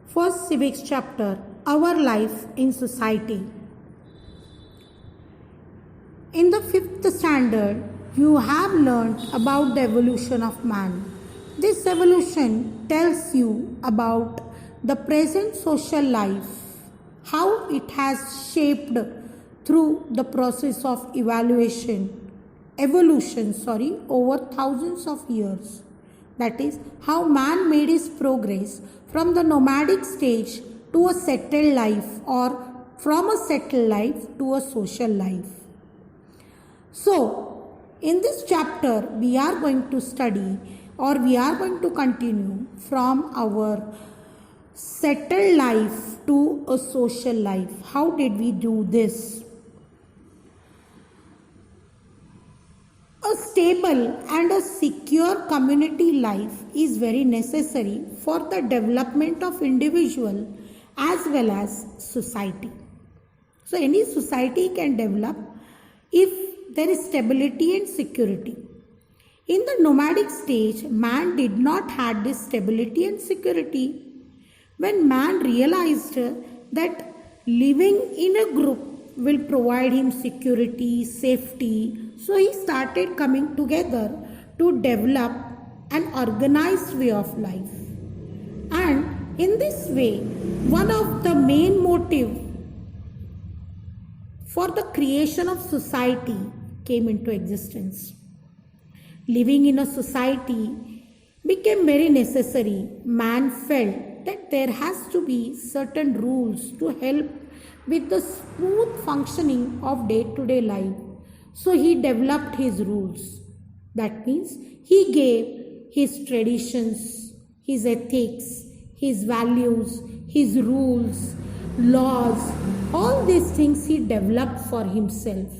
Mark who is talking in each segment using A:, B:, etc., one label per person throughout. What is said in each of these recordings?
A: First civics chapter, Our Life in Society. In the 5th standard, you have learned about the evolution of man. This evolution tells you about the present social life, how it has shaped through the process of evolution over thousands of years. That is, how man made his progress from the nomadic stage to a settled life, or from a settled life to a social life. So, in this chapter, we are going to study, or we are going to continue from our settled life to a social life. How did we do this? A stable and a secure community life is very necessary for the development of individual as well as society. So any society can develop if there is stability and security. In the nomadic stage, man did not have this stability and security. When man realized that living in a group will provide him security, safety, so he started coming together to develop an organized way of life. And in this way, one of the main motives for the creation of society came into existence. Living in a society became very necessary. Man felt that there has to be certain rules to help with the smooth functioning of day-to-day life. So he developed his rules. That means he gave his traditions, his ethics, his values, his rules, laws, all these things he developed for himself.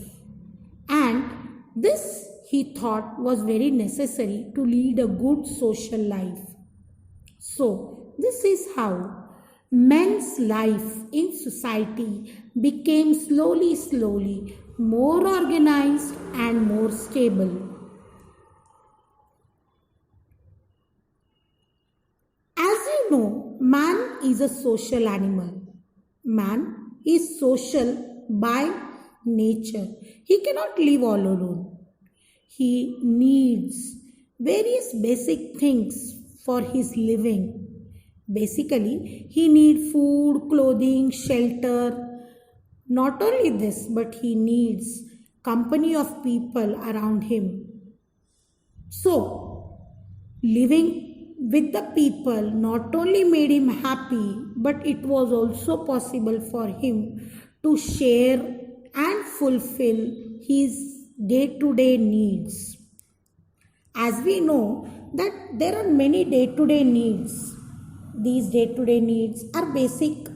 A: And this he thought was very necessary to lead a good social life. So this is how men's life in society became slowly more organized and more stable. As you know, man is a social animal. Man is social by nature. He cannot live all alone. He needs various basic things for his living. Basically, he needs food, clothing, shelter. Not only this, but he needs company of people around him. So, living with the people not only made him happy, but it was also possible for him to share and fulfill his day-to-day needs. As we know that there are many day-to-day needs. These day-to-day needs are basic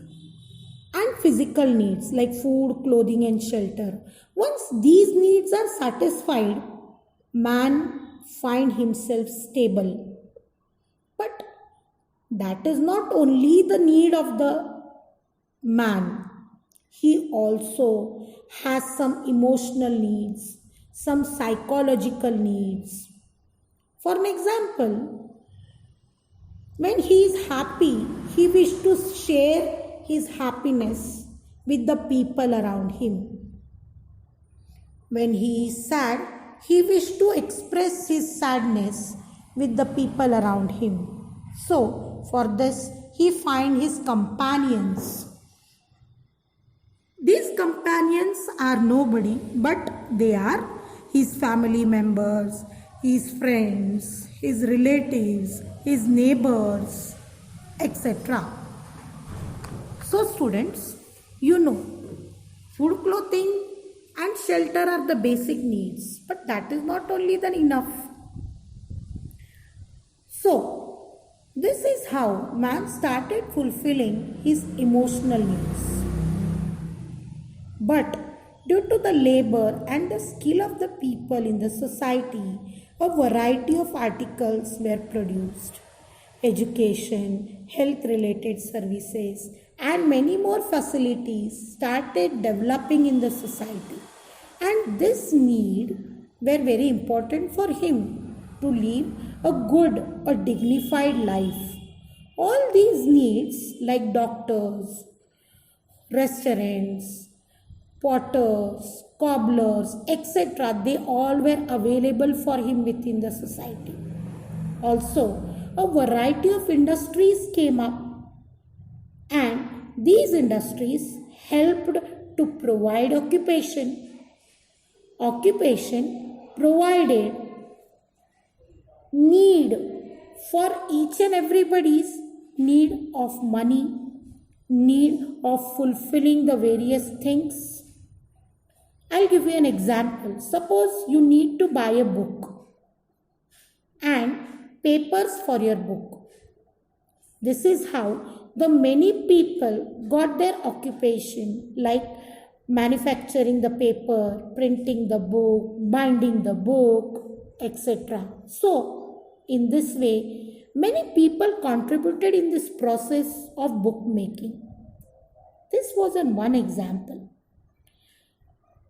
A: and physical needs like food, clothing and shelter. Once these needs are satisfied, man finds himself stable. But that is not only the need of the man. He also has some emotional needs, some psychological needs. For an example, when he is happy, he wishes to share his happiness with the people around him. When he is sad, he wishes to express his sadness with the people around him. So, for this, he finds his companions. These companions are nobody, but they are his family members, his friends, his relatives, his neighbors, etc. So students, you know, food, clothing and shelter are the basic needs, but that is not only then enough. So, this is how man started fulfilling his emotional needs. But due to the labor and the skill of the people in the society, a variety of articles were produced. Education, health-related services, and many more facilities started developing in the society. And this need were very important for him to live a good, a dignified life. All these needs like doctors, restaurants, potters, cobblers, etc., they all were available for him within the society. Also, a variety of industries came up, and these industries helped to provide occupation. Occupation provided need for each and everybody's need of money, need of fulfilling the various things. I'll give you an example. Suppose you need to buy a book and papers for your book. This is how the many people got their occupation, like manufacturing the paper, printing the book, binding the book, etc. So, in this way, many people contributed in this process of bookmaking. This was one example.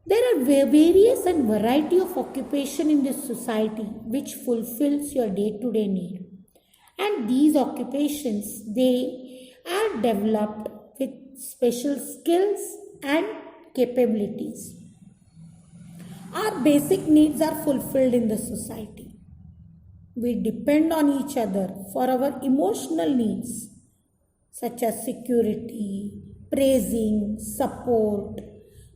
A: There are various and variety of occupation in this society which fulfills your day-to-day need. And these occupations, they are developed with special skills and capabilities. Our basic needs are fulfilled in the society. We depend on each other for our emotional needs such as security, praising, support.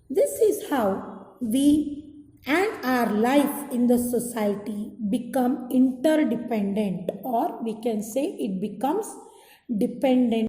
A: This is how we and our life in the society become interdependent, or we can say it becomes dependent.